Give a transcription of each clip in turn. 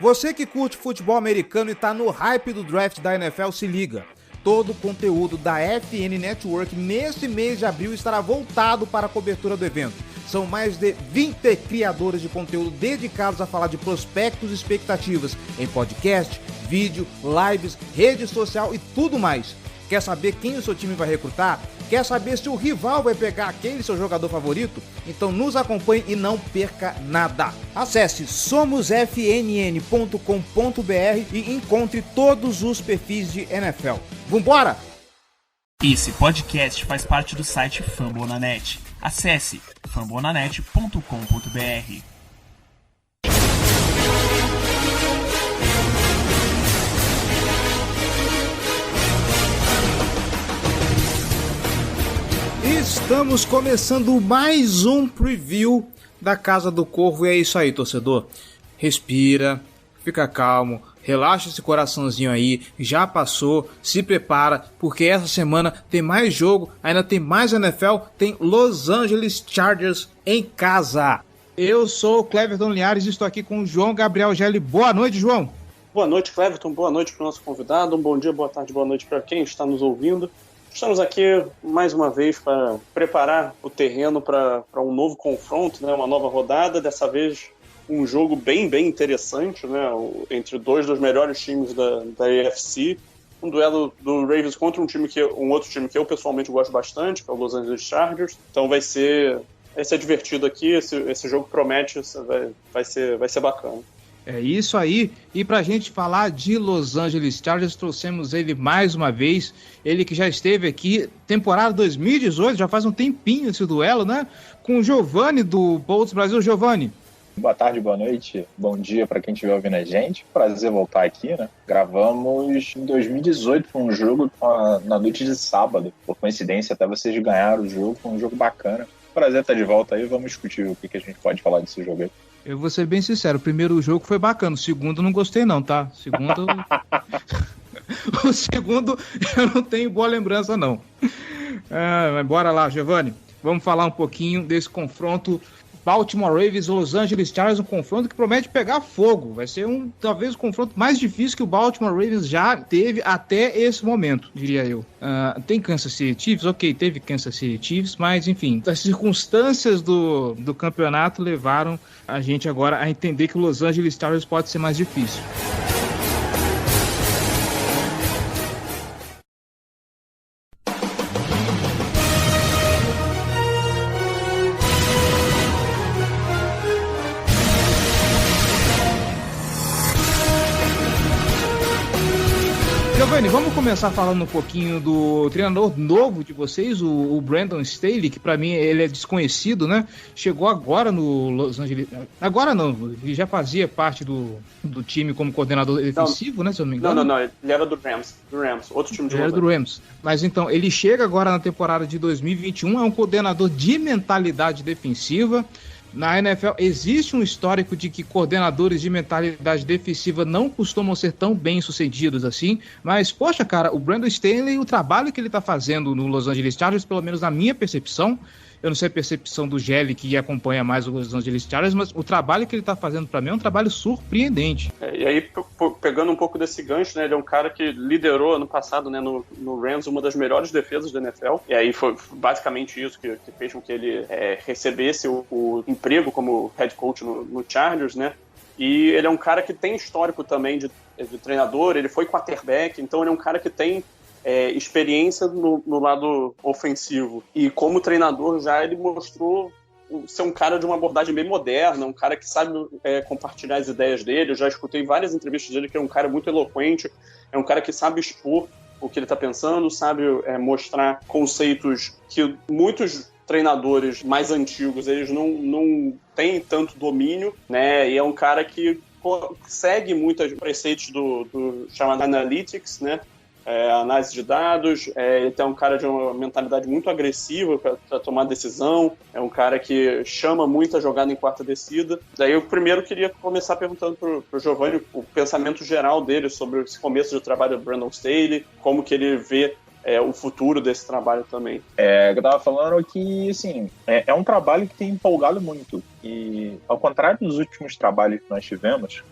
Você que curte futebol americano e tá no hype do draft da NFL, se liga. Todo o conteúdo da FN Network nesse mês de abril estará voltado para a cobertura do evento. São mais de 20 criadores de conteúdo dedicados a falar de prospectos e expectativas em podcast, vídeo, lives, rede social e tudo mais. Quer saber quem o seu time vai recrutar? Quer saber se o rival vai pegar aquele seu jogador favorito? Então nos acompanhe e não perca nada. Acesse somosfnn.com.br e encontre todos os perfis de NFL. Vambora! Esse podcast faz parte do site Fambonanet. Acesse fambonanet.com.br. Estamos começando mais um preview da Casa do Corvo e é isso aí, torcedor. Respira, fica calmo, relaxa esse coraçãozinho aí, já passou, se prepara, porque essa semana tem mais jogo, ainda tem mais NFL, tem Los Angeles Chargers em casa. Eu sou o Cleverton Linhares e estou aqui com o João Gabriel Gelli. Boa noite, João. Boa noite, Cleverton, boa noite para o nosso convidado, um bom dia, boa tarde, boa noite para quem está nos ouvindo. Estamos aqui mais uma vez para preparar o terreno para um novo confronto, né, uma nova rodada, dessa vez um jogo bem interessante, né, entre dois dos melhores times da AFC, um duelo do Ravens contra um outro time que eu pessoalmente gosto bastante, que é o Los Angeles Chargers, então vai ser divertido aqui, esse jogo promete, vai ser bacana. É isso aí, e pra gente falar de Los Angeles Chargers, trouxemos ele mais uma vez, ele que já esteve aqui, temporada 2018, já faz um tempinho esse duelo, né? Com o Giovanni do Bolts Brasil. Giovanni. Boa tarde, boa noite, bom dia para quem estiver ouvindo a gente, prazer voltar aqui, né? Gravamos em 2018, foi um jogo na noite de sábado, por coincidência até vocês ganharam o jogo, foi um jogo bacana. Prazer estar de volta aí, vamos discutir o que a gente pode falar desse jogo aí. Eu vou ser bem sincero, o primeiro jogo foi bacana, o segundo eu não gostei não, tá? O segundo eu não tenho boa lembrança não. Mas bora lá, Giovanni, vamos falar um pouquinho desse confronto Baltimore Ravens e Los Angeles Chargers, um confronto que promete pegar fogo. Vai ser talvez o confronto mais difícil que o Baltimore Ravens já teve até esse momento, diria eu. Tem Kansas City Chiefs? Ok, teve Kansas City Chiefs, mas enfim, as circunstâncias do campeonato levaram a gente agora a entender que o Los Angeles Chargers pode ser mais difícil. Giovanni, vamos começar falando um pouquinho do treinador novo de vocês, o Brandon Staley, que para mim ele é desconhecido, né? Chegou agora no Los Angeles... Agora não, ele já fazia parte do time como coordenador defensivo, né? Se eu não me engano. Não, ele era do Rams, outro time de Ele era do Rams. Mas então, ele chega agora na temporada de 2021, é um coordenador de mentalidade defensiva. Na NFL existe um histórico de que coordenadores de mentalidade defensiva não costumam ser tão bem sucedidos assim, mas poxa cara, o Brandon Staley, o trabalho que ele está fazendo no Los Angeles Chargers, pelo menos na minha percepção, eu não sei a percepção do Gelli que acompanha mais o Los Angeles Chargers, mas o trabalho que ele está fazendo para mim é um trabalho surpreendente. E aí, pegando um pouco desse gancho, né, ele é um cara que liderou ano passado, né, no Rams, uma das melhores defesas da NFL, e aí foi basicamente isso que fez com que ele recebesse o emprego como head coach no Chargers, né, e ele é um cara que tem histórico também de treinador, ele foi quarterback, então ele é um cara que tem experiência no lado ofensivo. E como treinador já ele mostrou ser um cara de uma abordagem bem moderna, um cara que sabe compartilhar as ideias dele. Eu já escutei várias entrevistas dele que é um cara muito eloquente, é um cara que sabe expor o que ele está pensando, sabe mostrar conceitos que muitos treinadores mais antigos eles não têm tanto domínio, né? E é um cara que segue muitos preceitos do chamado Analytics, né? Análise de dados, ele é um cara de uma mentalidade muito agressiva para tomar decisão, é um cara que chama muito a jogada em quarta descida. Daí eu primeiro queria começar perguntando pro Giovanni o pensamento geral dele sobre esse começo de trabalho do Brandon Staley, como que ele vê o futuro desse trabalho também. Eu tava falando que, assim, é um trabalho que tem empolgado muito. E, ao contrário dos últimos trabalhos que nós tivemos,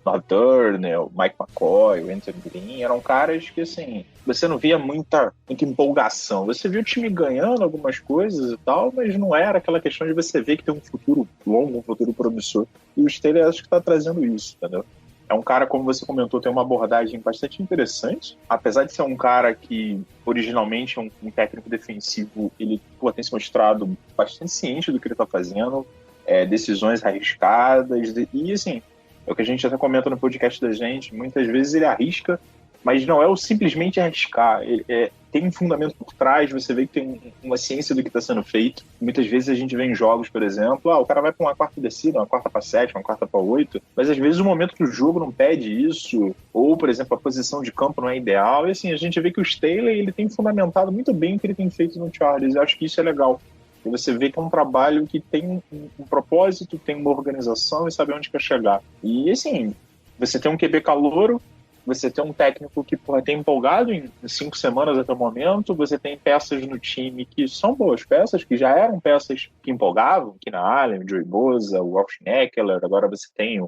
Noah Turner, o Mike McCoy, o Anthony Green, eram caras que, assim, você não via muita empolgação. Você via o time ganhando algumas coisas e tal, mas não era aquela questão de você ver que tem um futuro longo, um futuro promissor. E o Staley acho que está trazendo isso, entendeu? É um cara, como você comentou, tem uma abordagem bastante interessante. Apesar de ser um cara que, originalmente, é um técnico defensivo, ele tem se mostrado bastante ciente do que ele está fazendo, decisões arriscadas, e, assim, é o que a gente até comenta no podcast da gente, muitas vezes ele arrisca, mas não é o simplesmente arriscar, tem um fundamento por trás, você vê que tem uma ciência do que está sendo feito. Muitas vezes a gente vê em jogos, por exemplo, o cara vai para uma quarta descida, uma quarta para 7, uma quarta para 8, mas às vezes o momento do jogo não pede isso, ou, por exemplo, a posição de campo não é ideal, e assim, a gente vê que o Staley, ele tem fundamentado muito bem o que ele tem feito no Chargers, eu acho que isso é legal. E você vê que é um trabalho que tem um propósito, tem uma organização e sabe onde quer chegar. E, assim, você tem um QB calouro, você tem um técnico que tem empolgado em 5 semanas até o momento, você tem peças no time que são boas peças, que já eram peças que empolgavam, Keenan Allen, o Joey Bosa, o Austin Ekeler, agora você tem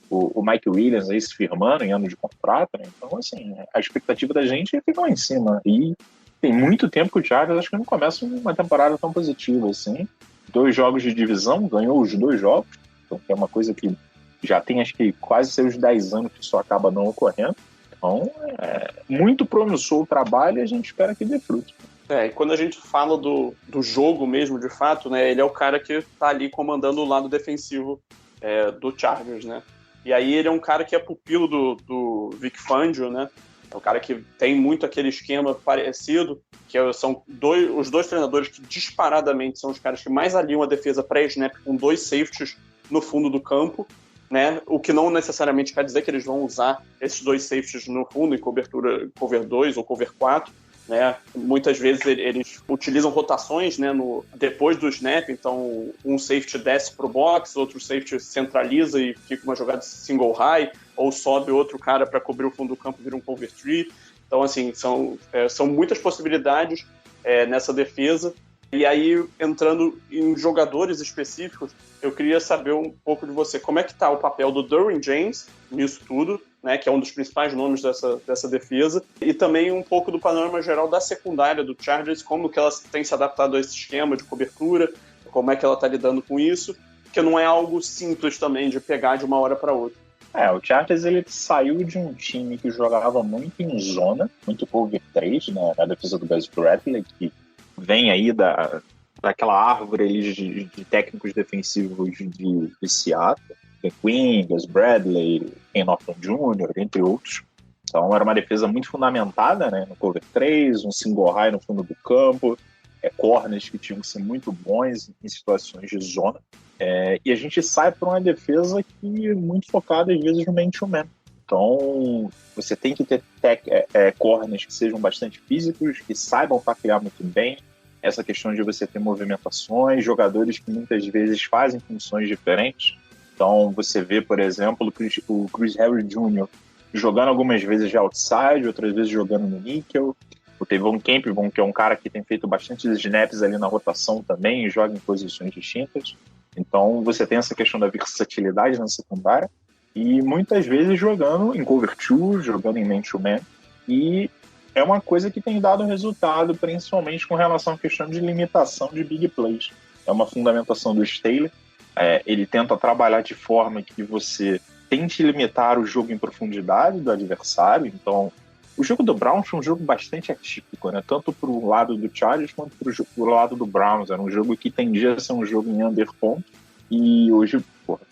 o Mike Williams aí se firmando em ano de contrato, né? Então, assim, a expectativa da gente é ficar lá em cima. E tem muito tempo que o Chargers acho que não começa uma temporada tão positiva assim. 2 jogos de divisão, ganhou os 2 jogos, então é uma coisa que já tem acho que quase seus 10 anos que isso acaba não ocorrendo. Então, muito promissor o trabalho e a gente espera que dê fruto. E quando a gente fala do jogo mesmo, de fato, né, ele é o cara que tá ali comandando o lado defensivo do Chargers, né? E aí ele é um cara que é pupilo do Vic Fangio, né? É um cara que tem muito aquele esquema parecido, que são os 2 treinadores que disparadamente são os caras que mais aliam a defesa pré-snap com 2 safeties no fundo do campo, né? O que não necessariamente quer dizer que eles vão usar esses 2 safeties no fundo em cobertura cover 2 ou cover 4, né? Muitas vezes eles utilizam rotações, né, depois do snap, então um safety desce para o box, outro safety centraliza e fica uma jogada single high, ou sobe outro cara para cobrir o fundo do campo e vira um cover 3. Então, assim, são muitas possibilidades nessa defesa. E aí, entrando em jogadores específicos, eu queria saber um pouco de você. Como é que está o papel do Derwin James nisso tudo, né, que é um dos principais nomes dessa defesa, e também um pouco do panorama geral da secundária do Chargers, como que ela tem se adaptado a esse esquema de cobertura, como é que ela está lidando com isso, porque não é algo simples também de pegar de uma hora para outra. O Chargers ele saiu de um time que jogava muito em zona, muito cover 3, né, na defesa do Gus Bradley, que vem aí daquela árvore ali de técnicos defensivos de Seattle. Tem Quinn, Gus Bradley, Ken Norton Jr., entre outros. Então era uma defesa muito fundamentada, né, no cover 3, um single high no fundo do campo, corners que tinham que ser muito bons em situações de zona. E a gente sai para uma defesa que é muito focada, às vezes, no man-to-man. Então, você tem que ter corners que sejam bastante físicos, que saibam taclear muito bem. Essa questão de você ter movimentações, jogadores que muitas vezes fazem funções diferentes. Então, você vê, por exemplo, o Chris Harris Jr. jogando algumas vezes de outside, outras vezes jogando no níquel. O Tevon Campbell, que é um cara que tem feito bastante snaps ali na rotação também e joga em posições distintas. Então, você tem essa questão da versatilidade na secundária e muitas vezes jogando em cover 2, jogando em man-to-man. E é uma coisa que tem dado resultado, principalmente com relação à questão de limitação de big plays. É uma fundamentação do Staley. Ele tenta trabalhar de forma que você tente limitar o jogo em profundidade do adversário. Então, o jogo do Browns foi um jogo bastante atípico, né? Tanto para o lado do Chargers quanto para o lado do Browns. Era um jogo que tendia a ser um jogo em under ponto. E hoje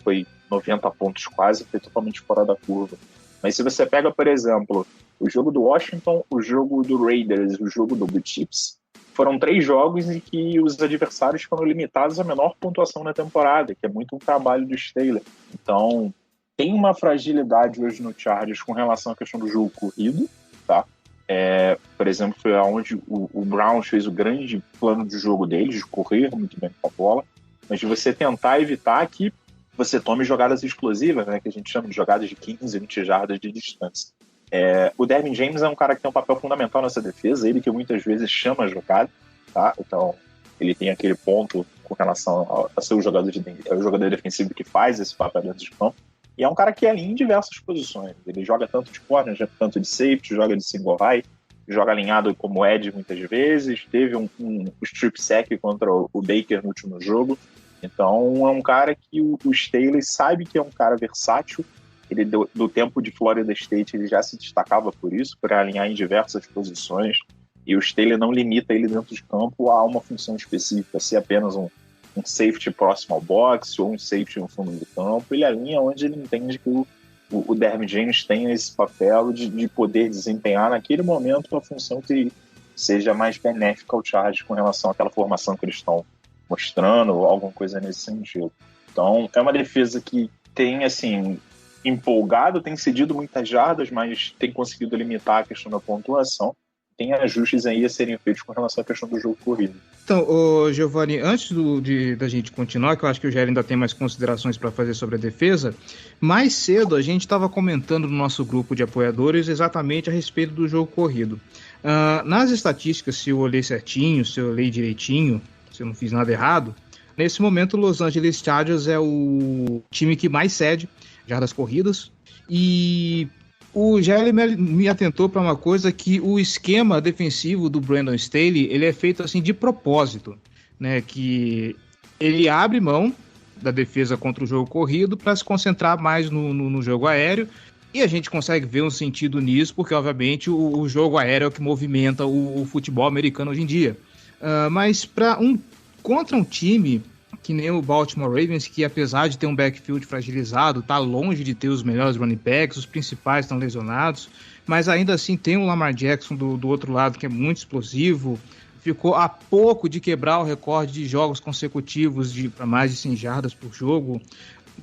foi 90 pontos quase, foi totalmente fora da curva. Mas se você pega, por exemplo, o jogo do Washington, o jogo do Raiders, o jogo do Chiefs, foram 3 jogos em que os adversários foram limitados à menor pontuação na temporada, que é muito um trabalho do Staley. Então, tem uma fragilidade hoje no Chargers com relação à questão do jogo corrido, tá? Por exemplo, foi onde o Browns fez o grande plano de jogo deles, de correr muito bem com a bola, mas de você tentar evitar que você tome jogadas explosivas, né, que a gente chama de jogadas de 15, 20 jardas de distância. O Derwin James é um cara que tem um papel fundamental nessa defesa, ele que muitas vezes chama a jogada, tá? Então ele tem aquele ponto com relação a ser o jogador defensivo que faz esse papel dentro de campo, E é um cara que alinha em diversas posições. Ele joga tanto de corner, tanto de safety, joga de single high, joga alinhado como edge muitas vezes. Teve um strip sack contra o Baker no último jogo. Então é um cara que o Staley sabe que é um cara versátil. Ele, do tempo de Florida State, ele já se destacava por isso, por alinhar em diversas posições. E o Staley não limita ele dentro de campo a uma função específica, se apenas um safety próximo ao box ou um safety no fundo do campo. Ele alinha onde ele entende que o Derwin James tem esse papel de poder desempenhar naquele momento uma função que seja mais benéfica ao Chargers com relação àquela formação que eles estão mostrando, ou alguma coisa nesse sentido. Então, é uma defesa que tem, assim, empolgado, tem cedido muitas jardas, mas tem conseguido limitar a questão da pontuação. Tem ajustes aí a serem feitos com relação à questão do jogo corrido. Então, Giovanni, antes da gente continuar, que eu acho que o Jair ainda tem mais considerações para fazer sobre a defesa, mais cedo a gente estava comentando no nosso grupo de apoiadores exatamente a respeito do jogo corrido. Nas estatísticas, se eu olhei certinho, se eu olhei direitinho, se eu não fiz nada errado, nesse momento o Los Angeles Chargers é o time que mais cede jardas corridas, e o Jair me atentou para uma coisa, que o esquema defensivo do Brandon Staley, ele é feito assim de propósito, né? Que ele abre mão da defesa contra o jogo corrido para se concentrar mais no jogo aéreo, e a gente consegue ver um sentido nisso, porque obviamente o jogo aéreo é o que movimenta o futebol americano hoje em dia. Mas contra um time que nem o Baltimore Ravens, que apesar de ter um backfield fragilizado, está longe de ter os melhores running backs, os principais estão lesionados, mas ainda assim tem o Lamar Jackson do outro lado, que é muito explosivo, ficou a pouco de quebrar o recorde de jogos consecutivos para mais de 100 jardas por jogo.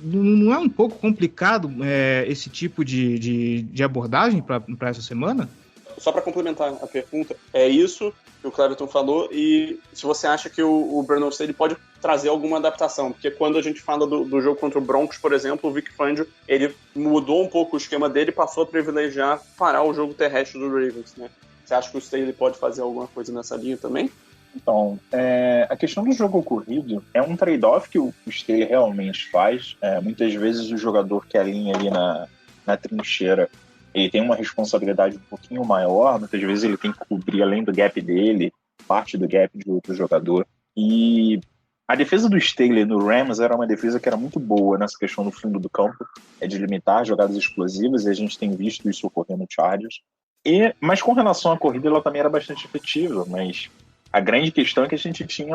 Não é um pouco complicado esse tipo de abordagem para essa semana? Só para complementar a pergunta, é isso que o Cleverton falou, e se você acha que o Brandon Staley pode trazer alguma adaptação, porque quando a gente fala do jogo contra o Broncos, por exemplo, o Vic Fangio, ele mudou um pouco o esquema dele e passou a privilegiar parar o jogo terrestre do Ravens, né? Você acha que o Staley pode fazer alguma coisa nessa linha também? Então, a questão do jogo corrido é um trade-off que o Staley realmente faz. Muitas vezes o jogador que alinha ali na trincheira, ele tem uma responsabilidade um pouquinho maior, muitas vezes ele tem que cobrir, além do gap dele, parte do gap de outro jogador. E a defesa do Staley no Rams era uma defesa que era muito boa nessa questão do fundo do campo, de limitar jogadas explosivas, e a gente tem visto isso ocorrer no Chargers. Mas com relação à corrida, ela também era bastante efetiva, mas a grande questão é que a gente tinha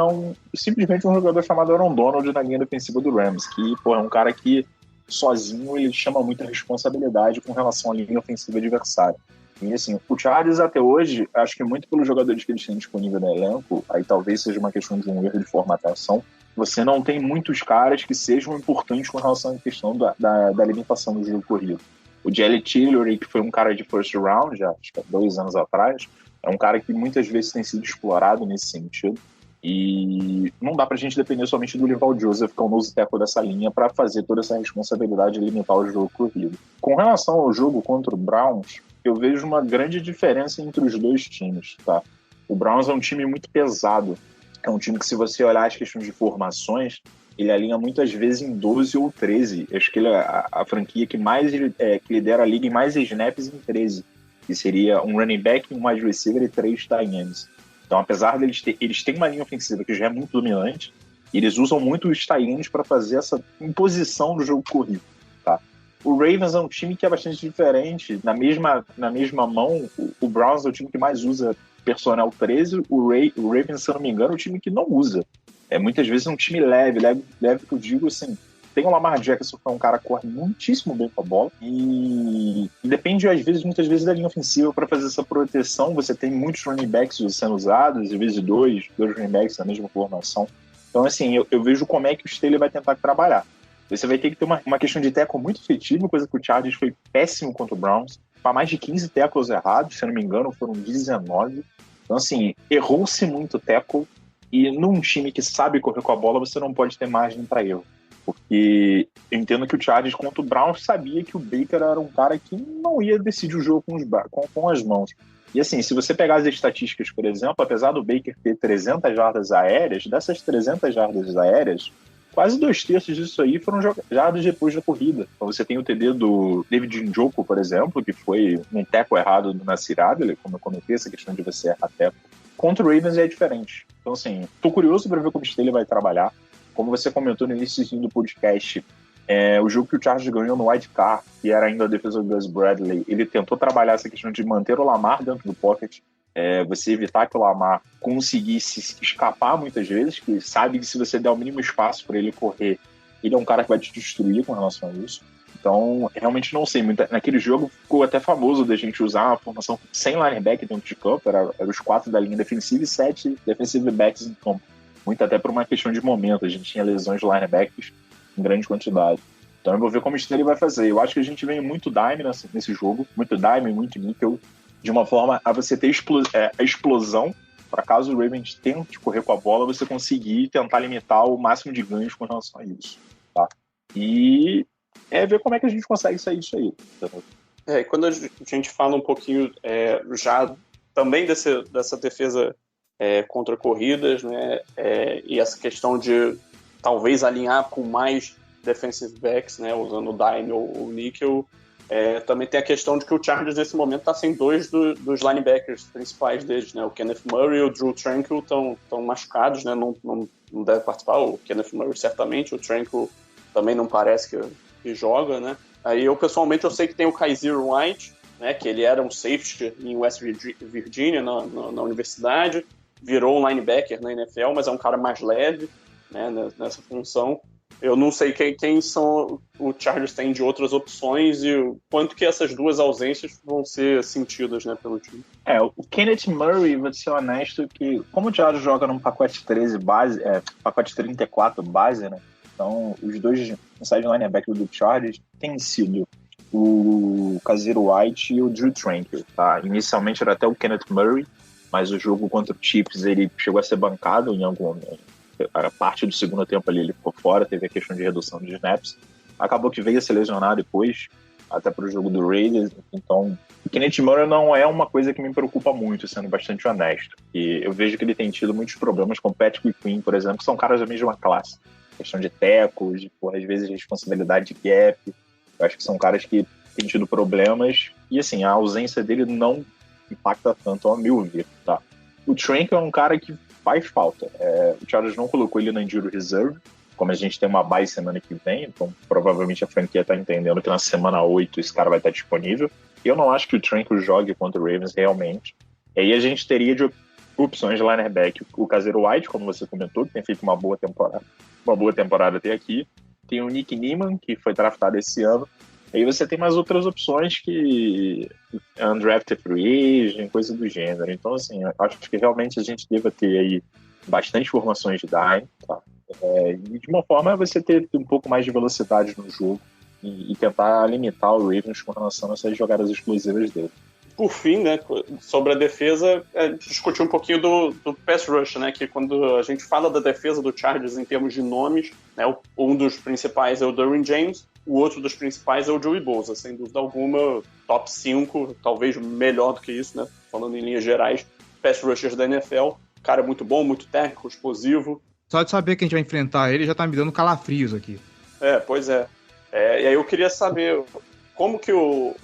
simplesmente um jogador chamado Aaron Donald na linha defensiva do Rams, que é um cara que sozinho ele chama muita responsabilidade com relação à linha ofensiva adversária. E assim, o Chargers até hoje, acho que muito pelos jogadores que eles têm disponível no elenco, aí talvez seja uma questão de um erro de formatação, você não tem muitos caras que sejam importantes com relação à questão da limitação do jogo corrido. O Jelly Tillery, que foi um cara de first round, já acho que há 2 anos atrás, é um cara que muitas vezes tem sido explorado nesse sentido. E não dá pra gente depender somente do Linval Joseph, que é o nose tackle dessa linha, para fazer toda essa responsabilidade de limitar o jogo corrido. Com relação ao jogo contra o Browns, eu vejo uma grande diferença entre os dois times, tá? O Browns é um time muito pesado. É um time que, se você olhar as questões de formações, ele alinha muitas vezes em 12 ou 13. Acho que ele é a franquia que que lidera a liga em mais snaps em 13. Que seria um running back, um wide receiver e 3 tight ends. Então, apesar deles eles têm uma linha ofensiva que já é muito dominante, eles usam muito os tight ends para fazer essa imposição do jogo corrido, tá? O Ravens é um time que é bastante diferente. Na mesma mão, o Browns é o time que mais usa personnel 13, o Ravens, se eu não me engano, é o time que não usa. Muitas vezes é um time leve que eu digo assim, tem o Lamar Jackson, que é um cara que corre muitíssimo bem com a bola, e depende, muitas vezes, da linha ofensiva para fazer essa proteção. Você tem muitos running backs sendo usados, às vezes dois running backs na mesma formação. Então, assim, eu vejo como é que o Staley vai tentar trabalhar. Você vai ter que ter uma questão de tackle muito efetiva, coisa que o Chargers foi péssimo contra o Browns, para mais de 15 tackles errados, se eu não me engano, foram 19. Então, assim, errou-se muito tackle, e num time que sabe correr com a bola, você não pode ter margem para erro. Porque eu entendo que o Chargers contra o Browns sabia que o Baker era um cara que não ia decidir o jogo com as mãos. E assim, se você pegar as estatísticas, por exemplo, apesar do Baker ter 300 jardas aéreas, dessas 300 jardas aéreas, quase 2/3 disso aí foram jogados depois da corrida. Então você tem o TD do David Njoku, por exemplo, que foi um teco errado do Nasir Adderley, como eu comentei, essa questão de você errar teco. Contra o Ravens é diferente. Então, assim, tô curioso para ver como o Staley vai trabalhar. Como você comentou no início do podcast, o jogo que o Chargers ganhou no White Car, que era ainda a defesa do Gus Bradley, ele tentou trabalhar essa questão de manter o Lamar dentro do pocket, você evitar que o Lamar conseguisse escapar muitas vezes, que sabe que se você der o mínimo espaço para ele correr, ele é um cara que vai te destruir com relação a isso. Então, realmente não sei muito. Naquele jogo ficou até famoso da gente usar uma formação sem linebacker dentro de campo, era os 4 da linha defensiva e 7 defensive backs em campo. Muito até por uma questão de momento, a gente tinha lesões de linebackers em grande quantidade. Então eu vou ver como o Staley vai fazer. Eu acho que a gente veio muito dime nesse jogo, muito dime, muito níquel, de uma forma a você ter a explosão, para caso o Ravens tente correr com a bola, você conseguir tentar limitar o máximo de ganhos com relação a isso. Tá? E ver como é que a gente consegue sair disso aí. E quando a gente fala um pouquinho já também dessa defesa contra corridas, né, e essa questão de talvez alinhar com mais defensive backs, né, usando o dime ou o nickel, também tem a questão de que o Chargers nesse momento está sem 2 dos linebackers principais deles, né, o Kenneth Murray e o Drew Tranquill estão machucados, né, não deve participar, o Kenneth Murray certamente, o Tranquill também não parece que joga, né. Aí eu pessoalmente sei que tem o Kaiser White, né, que ele era um safety em West Virginia na universidade, virou um linebacker na NFL, mas é um cara mais leve, né, nessa função. Eu não sei quem são o Chargers tem de outras opções e o quanto que essas duas ausências vão ser sentidas, né, pelo time. O Kenneth Murray, vou ser honesto, que como o Chargers joga num pacote 13 base, pacote 34 base, né, então os dois inside linebacker do Chargers têm sido o Kaiser White e o Drew Tranquill, tá? Inicialmente era até o Kenneth Murray, mas o jogo contra o Chiefs ele chegou a ser bancado em algum momento. Era parte do segundo tempo ali, ele ficou fora, teve a questão de redução de snaps. Acabou que veio a se lesionar depois, até para o jogo do Raiders. Então, o Kenneth Murray não é uma coisa que me preocupa muito, sendo bastante honesto. E eu vejo que ele tem tido muitos problemas com o Patrick Quinn, por exemplo, que são caras da mesma classe. Questão de tecos, às vezes responsabilidade de gap. Eu acho que são caras que têm tido problemas. E assim, a ausência dele não impacta tanto, ao meu ver, tá? O Tranquill é um cara que faz falta. O Chargers não colocou ele na injury reserve, como a gente tem uma bye semana que vem, então provavelmente a franquia está entendendo que na semana 8 esse cara vai estar disponível. Eu não acho que o Tranquill jogue contra o Ravens realmente. E aí a gente teria de opções de linebacker o Kaiser White, como você comentou, que tem feito uma boa temporada até aqui. Tem o Nick Niemann, que foi draftado esse ano. Aí você tem mais outras opções que undrafted free agent, coisa do gênero. Então, assim, acho que realmente a gente deva ter aí bastante formações de dime, tá? E de uma forma você ter um pouco mais de velocidade no jogo e tentar limitar o Ravens com relação a essas jogadas explosivas dele. Por fim, né, sobre a defesa, discutir um pouquinho do pass rush, né, que quando a gente fala da defesa do Chargers em termos de nomes, né, um dos principais é o Derwin James, o outro dos principais é o Joey Bosa, sem dúvida alguma, top 5, talvez melhor do que isso, né, falando em linhas gerais, pass rushers da NFL, cara muito bom, muito técnico, explosivo. Só de saber que a gente vai enfrentar ele já tá me dando calafrios aqui. Pois é. E aí eu queria saber como que o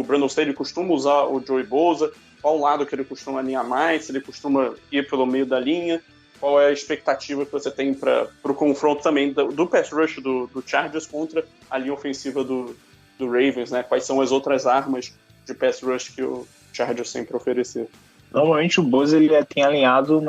Brandon Staley costuma usar o Joey Bosa, qual lado que ele costuma alinhar mais, se ele costuma ir pelo meio da linha, qual é a expectativa que você tem para o confronto também do pass rush do Chargers contra a linha ofensiva do Ravens, né? Quais são as outras armas de pass rush que o Chargers sempre oferecer? Normalmente o Bosa ele tem alinhado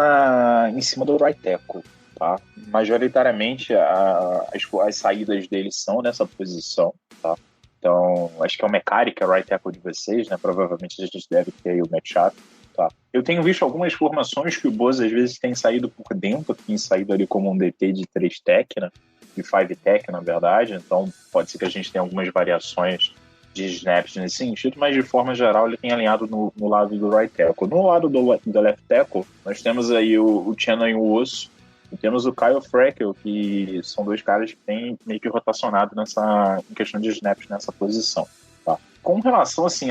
em cima do right tackle, tá? Majoritariamente as saídas dele são nessa posição, tá? Então, acho que é o Mecari, que é o right tackle de vocês, né? Provavelmente a gente deve ter aí o matchup, tá? Eu tenho visto algumas formações que o Bosa às vezes tem saído por dentro, tem saído ali como um DT de 3 tech, né? De 5 tech, na verdade. Então, pode ser que a gente tenha algumas variações de snaps nesse sentido, mas de forma geral ele tem alinhado no lado do right tackle. No lado do left tackle, nós temos aí o Chandler Osso e temos o Kyle Freckle, que são dois caras que têm meio que rotacionado em questão de snaps nessa posição. Tá? Com relação, assim,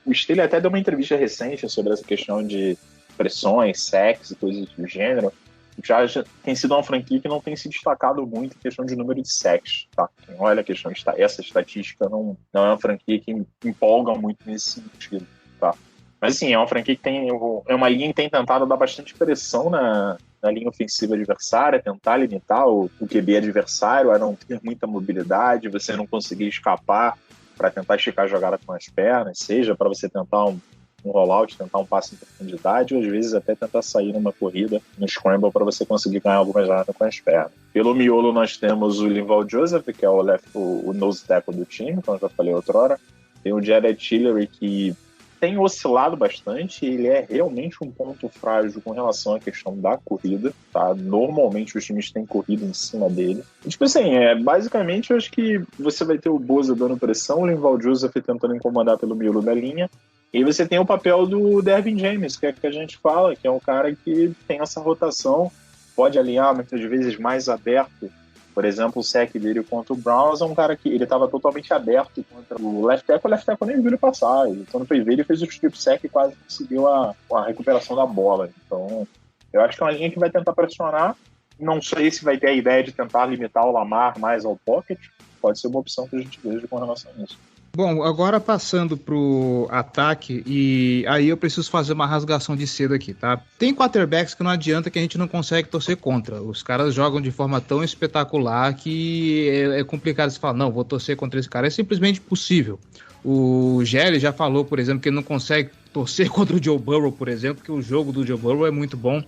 o Staley até deu uma entrevista recente sobre essa questão de pressões, sacks e coisas do gênero. o Chargers tem sido uma franquia que não tem se destacado muito em questão de número de sacks, tá? Quem olha a questão, essa estatística não é uma franquia que empolga muito nesse sentido, tá? Mas, assim, é uma franquia que é uma linha que tem tentado dar bastante pressão na linha ofensiva adversária, tentar limitar o QB adversário a não ter muita mobilidade, você não conseguir escapar para tentar esticar a jogada com as pernas, seja para você tentar um rollout, tentar um passe em profundidade, ou às vezes até tentar sair numa corrida, no scramble, para você conseguir ganhar algumas jardas com as pernas. Pelo miolo nós temos o Linval Joseph, que é o nose tackle do time, como eu já falei outrora. Tem o Jared Tillery, que tem oscilado bastante, ele é realmente um ponto frágil com relação à questão da corrida, tá? Normalmente os times têm corrido em cima dele. E, tipo assim, basicamente eu acho que você vai ter o Bosa dando pressão, o Linval Joseph tentando incomodar pelo miolo da linha, e você tem o papel do Derwin James, que é que a gente fala, que é um cara que tem essa rotação, pode alinhar muitas vezes mais aberto. Por exemplo, o sec dele contra o Browns é um cara que ele estava totalmente aberto contra o left tackle nem viu ele passar. Ele, quando foi ver, ele fez o strip sack e quase conseguiu a recuperação da bola. Então, eu acho que é uma linha que vai tentar pressionar. Não sei se vai ter a ideia de tentar limitar o Lamar mais ao pocket. Pode ser uma opção que a gente veja com relação a isso. Bom, agora passando pro ataque, e aí eu preciso fazer uma rasgação de seda aqui, tá? Tem quarterbacks que não adianta, que a gente não consegue torcer contra. Os caras jogam de forma tão espetacular que é complicado você falar, não, vou torcer contra esse cara. É simplesmente possível. O Gelli já falou, por exemplo, que ele não consegue torcer contra o Joe Burrow, por exemplo, porque o jogo do Joe Burrow é muito bom.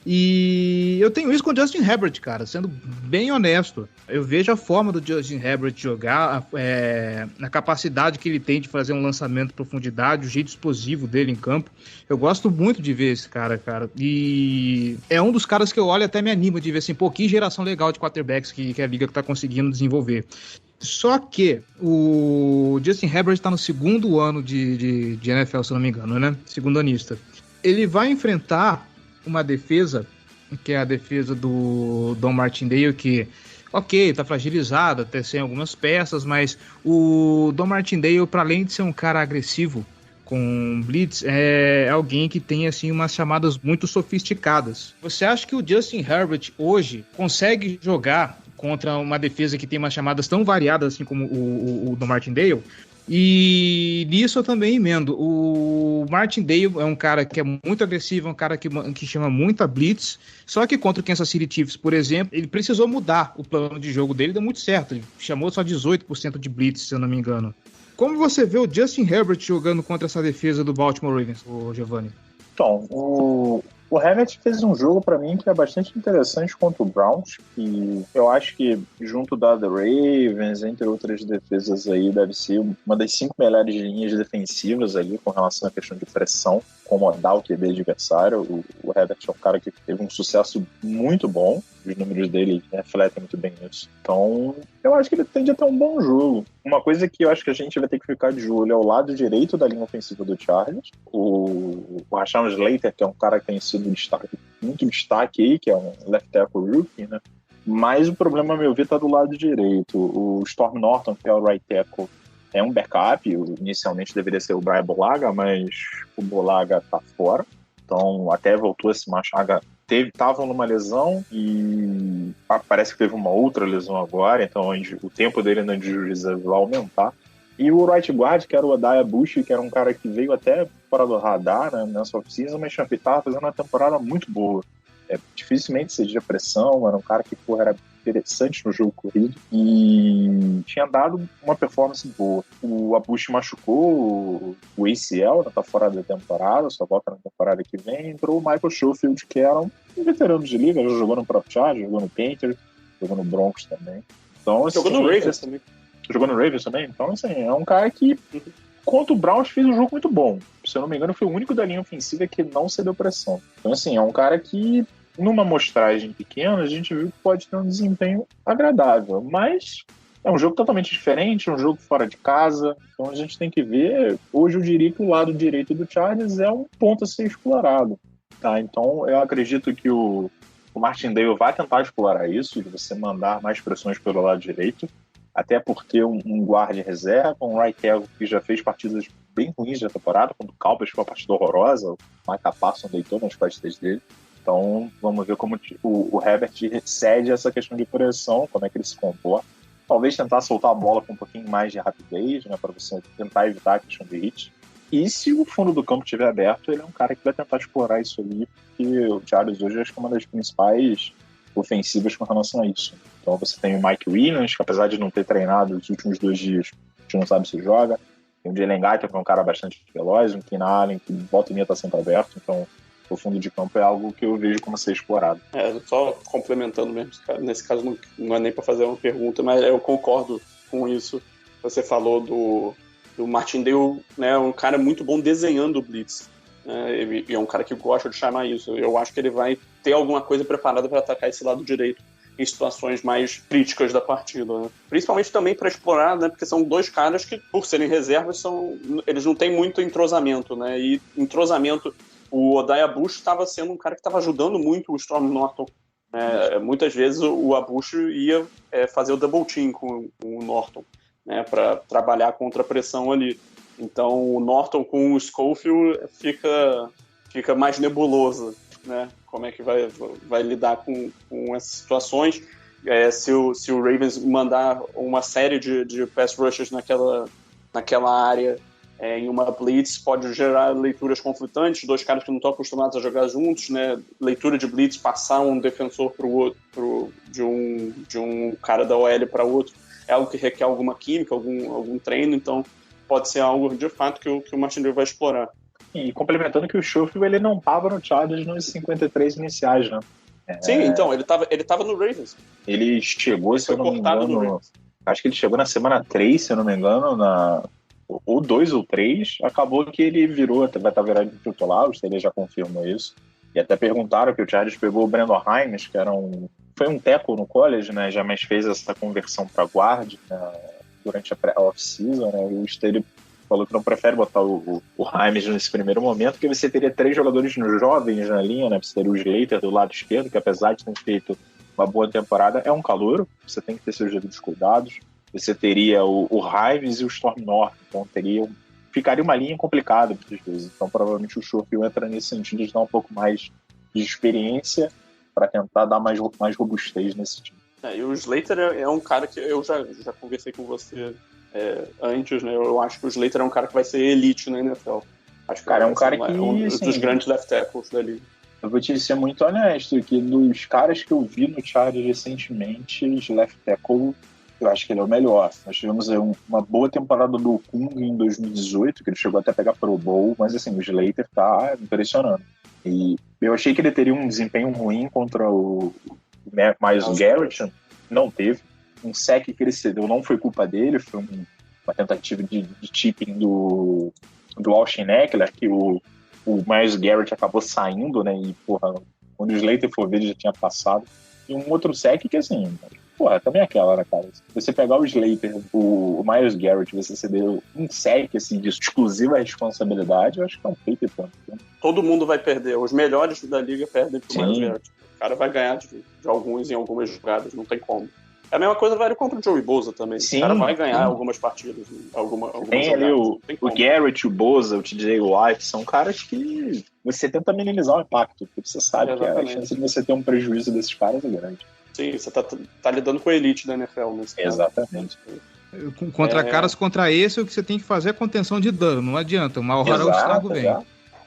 E eu tenho isso com o Justin Herbert, cara, sendo bem honesto. Eu vejo a forma do Justin Herbert jogar, a capacidade que ele tem de fazer um lançamento de profundidade, o jeito explosivo dele em campo. Eu gosto muito de ver esse cara. E é um dos caras que eu olho e até me anima de ver assim, pô, que geração legal de quarterbacks que a liga tá conseguindo desenvolver. Só que o Justin Herbert está no segundo ano de NFL, se não me engano, né? Segundo anista. Ele vai enfrentar uma defesa, que é a defesa do Don Martindale, que, ok, tá fragilizado, até sem algumas peças, mas o Don Martindale, para além de ser um cara agressivo com blitz, é alguém que tem assim umas chamadas muito sofisticadas. Você acha que o Justin Herbert hoje consegue jogar contra uma defesa que tem umas chamadas tão variadas assim como o do Martindale? E nisso eu também emendo. O Martindale é um cara que é muito agressivo, é um cara que chama muita blitz, só que contra o Kansas City Chiefs, por exemplo, ele precisou mudar o plano de jogo dele, deu muito certo, ele chamou só 18% de blitz, se eu não me engano. Como você vê o Justin Herbert jogando contra essa defesa do Baltimore Ravens, Giovanni? Então, o Herbert fez um jogo para mim que é bastante interessante contra o Browns, e eu acho que junto da The Ravens, entre outras defesas aí, deve ser uma das 5 melhores linhas defensivas ali com relação à questão de pressão, comandar o QB adversário. O Herbert é um cara que teve um sucesso muito bom, os números dele refletem muito bem isso. Então, eu acho que ele tende a ter um bom jogo. Uma coisa que eu acho que a gente vai ter que ficar de olho é o lado direito da linha ofensiva do Chargers. O Rashawn Slater, que é um cara que tem sido muito destaque aí, que é um left tackle rookie, né? Mas o problema, a meu ver, está do lado direito. O Storm Norton, que é o right tackle, é um backup. Inicialmente deveria ser o Brian Bulaga, mas o Bulaga tá fora. Então, até voltou a se machucar. Estavam numa lesão e parece que teve uma outra lesão agora, então o tempo dele na juíza vai aumentar. E o right guard, que era o Adaya Bush, que era um cara que veio até fora do radar, né, nessa off-season, mas estava fazendo uma temporada muito boa. Dificilmente cedia pressão, era um cara que era interessante no jogo corrido e tinha dado uma performance boa. O Abush machucou o ACL, tá fora da temporada, só volta na temporada que vem. Entrou o Michael Schofield, que era um veterano de liga, já jogou no próprio Chargers, jogou no Panthers, jogou no Broncos também. Então, jogou no Ravens também. Jogou no Ravens também? Então, assim, é um cara que, contra o Browns, fez um jogo muito bom. Se eu não me engano, foi o único da linha ofensiva que não cedeu pressão. Então, assim, é um cara que, numa amostragem pequena, a gente viu que pode ter um desempenho agradável. Mas é um jogo totalmente diferente, um jogo fora de casa. Então, a gente tem que ver. Hoje, eu diria que o lado direito do Chargers é um ponto a ser explorado. Tá? Então, eu acredito que o Martindale vai tentar explorar isso, de você mandar mais pressões pelo lado direito. Até porque um guarda reserva, um right tackle que já fez partidas bem ruins da temporada, quando o Cowboys foi uma partida horrorosa, o Micah Parsons deitou nas costas dele. Então, vamos ver como o Herbert cede essa questão de pressão, como é que ele se comporta. Talvez tentar soltar a bola com um pouquinho mais de rapidez, né, para você tentar evitar a questão de hit. E se o fundo do campo estiver aberto, ele é um cara que vai tentar explorar isso ali, porque o Chargers hoje acho que é uma das principais ofensivas com relação a isso. Então você tem o Mike Williams, que apesar de não ter treinado os últimos 2 dias, a gente não sabe se joga. Tem o Jalen Guyton, que é um cara bastante veloz, um Keenan Allen, que volta e meia está sempre aberto. Então o fundo de campo é algo que eu vejo como ser explorado. Só complementando mesmo, nesse caso não é nem para fazer uma pergunta, mas eu concordo com isso. Você falou do Martindale, né, um cara muito bom desenhando o blitz. E é um cara que gosta de chamar isso. Eu acho que ele vai ter alguma coisa preparada para atacar esse lado direito em situações mais críticas da partida, né? Principalmente também para explorar, né, porque são 2 caras que, por serem reservas, eles não têm muito entrosamento, né? E entrosamento, o Odai Abush estava sendo um cara que estava ajudando muito o Storm Norton. Muitas vezes o Abush ia fazer o double team com o Norton, né, para trabalhar contra a pressão ali. Então o Norton com o Schofield fica mais nebuloso, né? Como é que vai lidar com essas situações? Se o Ravens mandar uma série de pass rushes naquela área em uma blitz, pode gerar leituras conflitantes, 2 caras que não estão acostumados a jogar juntos, né? Leitura de blitz, passar um defensor para o outro, de um cara da OL para outro, é algo que requer alguma química, algum treino, então pode ser algo de fato que o Martindale vai explorar. E complementando que o Schofield, ele não estava no Chargers nos 53 iniciais, né? Sim, então, ele tava no Ravens. Ele chegou, se eu não me engano, acho que ele chegou na semana 3, se eu não me engano, ou 2 ou 3, acabou que ele vai estar virado de titular, o Steelers já confirmou isso. E até perguntaram que o Chargers pegou o Brandon Himes, que foi um tackle no college, né? Já mais fez essa conversão para guard, né, durante a off-season, né? E o Steelers falou que não prefere botar o Himes nesse primeiro momento, porque você teria 3 jogadores jovens na linha, né? Você teria o Slater do lado esquerdo, que apesar de ter feito uma boa temporada, é um calouro, você tem que ter seus devidos cuidados. Você teria o Himes e o Storm Norton, então ficaria uma linha complicada muitas vezes. Então provavelmente o Schofield entra nesse sentido de dar um pouco mais de experiência para tentar dar mais robustez nesse time. E o Slater é um cara que eu já conversei com você antes, né? Eu acho que o Slater é um cara que vai ser elite na NFL. Acho que é um cara que um dos grandes left tackles da liga. Eu vou te ser muito honesto, que dos caras que eu vi no Chargers recentemente, os left tackle, eu acho que ele é o melhor. Nós tivemos uma boa temporada do Kung em 2018, que ele chegou até a pegar Pro Bowl, mas assim, o Slater tá impressionando. E eu achei que ele teria um desempenho ruim contra o Myles Garrett, não teve. Um sec que ele cedeu não foi culpa dele, foi uma tentativa de tipping do Austin Ekeler, que o Myles Garrett acabou saindo, né? E, porra, quando o Slater for ver, ele já tinha passado. E um outro sec que, assim, porra, também é aquela, né, cara? Se você pegar o Slater, o Myles Garrett, você cedeu um sec, assim, de exclusiva responsabilidade, eu acho que é um feito tanto. Né? Todo mundo vai perder. Os melhores da liga perdem pro Myles Garrett. O cara vai ganhar de alguns em algumas jogadas, não tem como. A mesma coisa vale contra o Joey Bosa também. Sim, o cara vai ganhar algumas partidas. Algumas tem jogadas, ali o Garrett, o Bosa, o TJ Watt, são caras que você tenta minimizar o impacto, porque você sabe que a chance de você ter um prejuízo desses caras é grande. Sim, você tá lidando com a elite da NFL nesse caso. Exatamente. Contra esse, o que você tem que fazer é contenção de dano, não adianta, uma hora o estrago vem.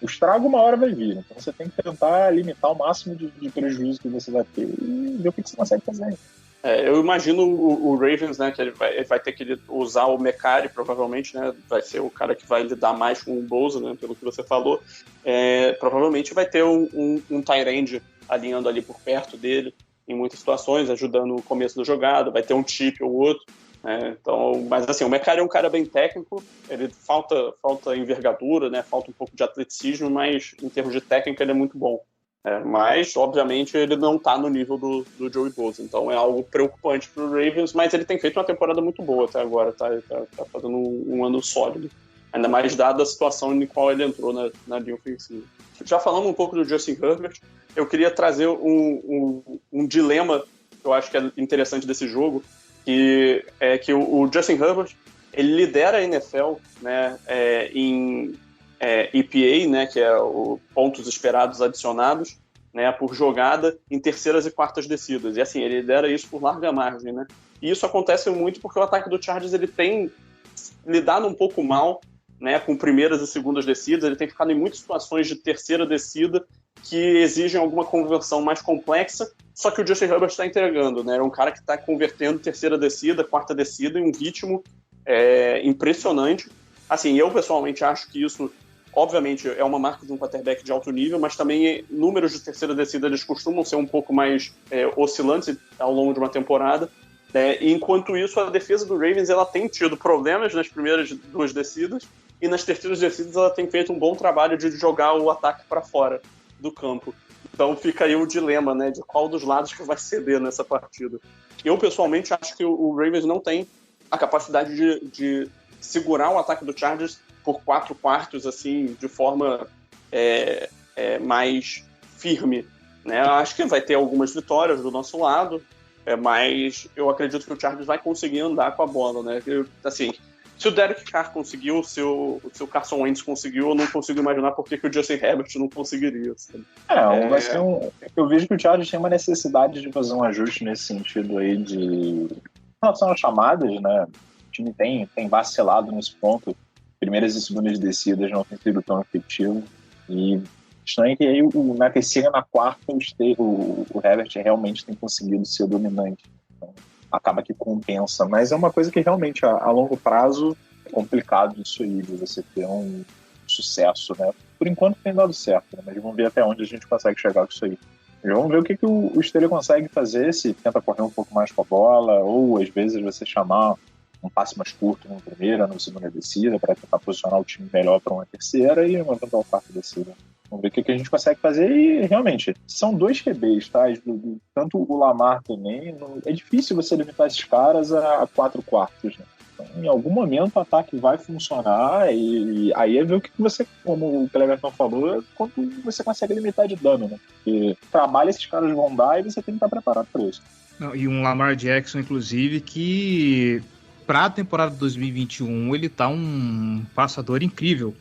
O estrago uma hora vai vir, então você tem que tentar limitar o máximo de prejuízo que você vai ter e ver o que você consegue fazer. Eu imagino o Ravens, né, que ele vai ter que usar o Mekari, provavelmente, né, vai ser o cara que vai lidar mais com o Bosa, né, pelo que você falou. Provavelmente vai ter um tight end alinhando ali por perto dele, em muitas situações, ajudando no começo da jogada, vai ter um chip ou outro. Então, mas assim, o Mekari é um cara bem técnico, ele falta envergadura, né, falta um pouco de atleticismo, mas em termos de técnica ele é muito bom. Mas, obviamente, ele não está no nível do Joey Bosa, então é algo preocupante para o Ravens, mas ele tem feito uma temporada muito boa até agora, tá fazendo um ano sólido, ainda mais dada a situação em qual ele entrou na linha ofensiva. Já falando um pouco do Justin Herbert, eu queria trazer um dilema que eu acho que é interessante desse jogo, que é que o Justin Herbert, ele lidera a NFL, né, em EPA, né, que é o pontos esperados adicionados, né, por jogada em terceiras e quartas descidas. E assim, ele lidera isso por larga margem, né? E isso acontece muito porque o ataque do Chargers ele tem lidado um pouco mal, né, com primeiras e segundas descidas. Ele tem ficado em muitas situações de terceira descida que exigem alguma conversão mais complexa, só que o Justin Herbert está entregando, né? É um cara que está convertendo terceira descida, quarta descida em um ritmo impressionante. Assim, eu pessoalmente acho que isso, obviamente, é uma marca de um quarterback de alto nível, mas também números de terceira descida eles costumam ser um pouco mais oscilantes ao longo de uma temporada. E enquanto isso, a defesa do Ravens ela tem tido problemas nas primeiras duas descidas e nas terceiras descidas ela tem feito um bom trabalho de jogar o ataque para fora do campo. Então fica aí o dilema, né, de qual dos lados que vai ceder nessa partida. Eu, pessoalmente, acho que o Ravens não tem a capacidade de segurar o ataque do Chargers por 4 quartos, assim, de forma mais firme, né? Eu acho que vai ter algumas vitórias do nosso lado, mas eu acredito que o Chargers vai conseguir andar com a bola, né? Assim, se o Derek Carr conseguiu, se o Carson Wentz conseguiu, eu não consigo imaginar por que o Justin Herbert não conseguiria. Vai ser eu vejo que o Chargers tem uma necessidade de fazer um ajuste nesse sentido aí em relação às chamadas, né? O time tem vacilado nesse ponto. Primeiras e segundas descidas não tem sido tão efetivo. E estranho que aí na terceira e na quarta o Herbert realmente tem conseguido ser dominante. Então, acaba que compensa, mas é uma coisa que realmente a longo prazo é complicado isso aí, de você ter um sucesso, né? Por enquanto tem dado certo, né? Mas vamos ver até onde a gente consegue chegar com isso aí. E vamos ver o que o Steelers consegue fazer, se tenta correr um pouco mais com a bola, ou às vezes você chamar um passe mais curto na primeira, na segunda descida, para tentar posicionar o time melhor para uma terceira e uma eventual quarta descida. Vamos ver o que a gente consegue fazer e, realmente, são 2 QBs, tá? Tanto o Lamar também, é difícil você limitar esses caras a 4 quartos, né? Então, em algum momento o ataque vai funcionar e aí é ver o que você, como o Cleverton falou, quanto você consegue limitar de dano, né? Porque trabalho esses caras vão dar e você tem que estar preparado para isso. Não, e um Lamar Jackson, inclusive, que para a temporada de 2021 ele tá um passador incrível.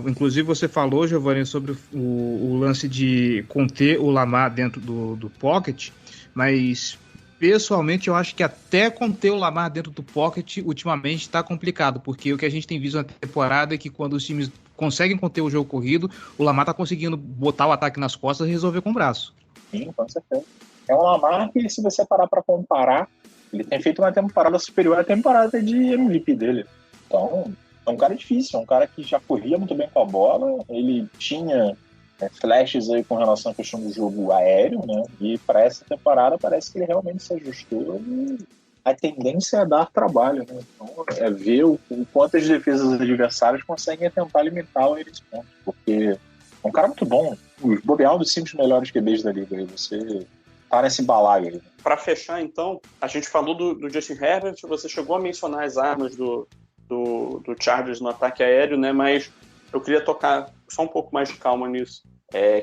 Inclusive você falou, Giovanni, sobre o lance de conter o Lamar dentro do pocket, mas pessoalmente eu acho que até conter o Lamar dentro do pocket ultimamente está complicado, porque o que a gente tem visto na temporada é que quando os times conseguem conter o jogo corrido, o Lamar está conseguindo botar o ataque nas costas e resolver com o braço. Sim, com certeza. É um Lamar que, se você parar para comparar, ele tem feito uma temporada superior à temporada de MVP dele. Então, é um cara difícil, é um cara que já corria muito bem com a bola, ele tinha flashes aí com relação à questão do jogo aéreo, né? E para essa temporada parece que ele realmente se ajustou e a tendência é dar trabalho, né? Então, é ver o quanto as defesas adversárias conseguem tentar limitar eles pontos, porque é um cara muito bom, os bobear dos 5 melhores QBs da liga, aí você tá nesse balaio aí. Para fechar, então, a gente falou do Justin Herbert, você chegou a mencionar as armas do Chargers no ataque aéreo, né? Mas eu queria tocar só um pouco mais de calma nisso.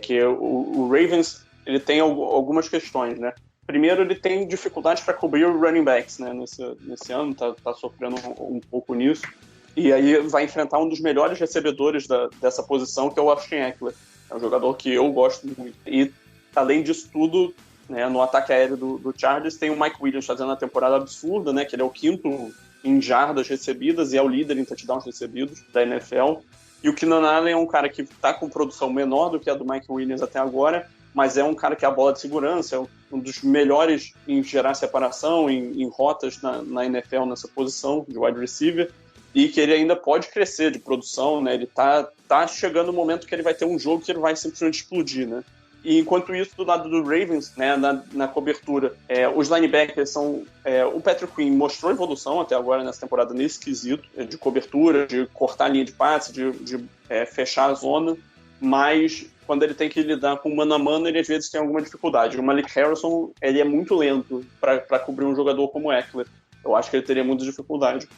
Que o Ravens ele tem algumas questões, né? Primeiro, ele tem dificuldade para cobrir os running backs, né? Nesse ano, tá sofrendo um pouco nisso. E aí vai enfrentar um dos melhores recebedores dessa posição, que é o Austin Ekeler. É um jogador que eu gosto muito. E, além disso tudo, né, no ataque aéreo do Chargers, tem o Mike Williams fazendo uma temporada absurda, né? Que ele é o 5º em jardas recebidas e é o líder em touchdowns recebidos da NFL. E o Keenan Allen é um cara que está com produção menor do que a do Mike Williams até agora, mas é um cara que é a bola de segurança, é um dos melhores em gerar separação, em rotas na NFL nessa posição de wide receiver, e que ele ainda pode crescer de produção, né? Ele tá chegando o momento que ele vai ter um jogo que ele vai simplesmente explodir, né? E enquanto isso, do lado do Ravens, né, na cobertura, os linebackers são... o Patrick Queen mostrou evolução até agora nessa temporada nesse quesito, de cobertura, de cortar a linha de passe, de fechar a zona, mas quando ele tem que lidar com mano a mano, ele às vezes tem alguma dificuldade. O Malik Harrison, ele é muito lento para cobrir um jogador como o Ekeler. Eu acho que ele teria muita dificuldade.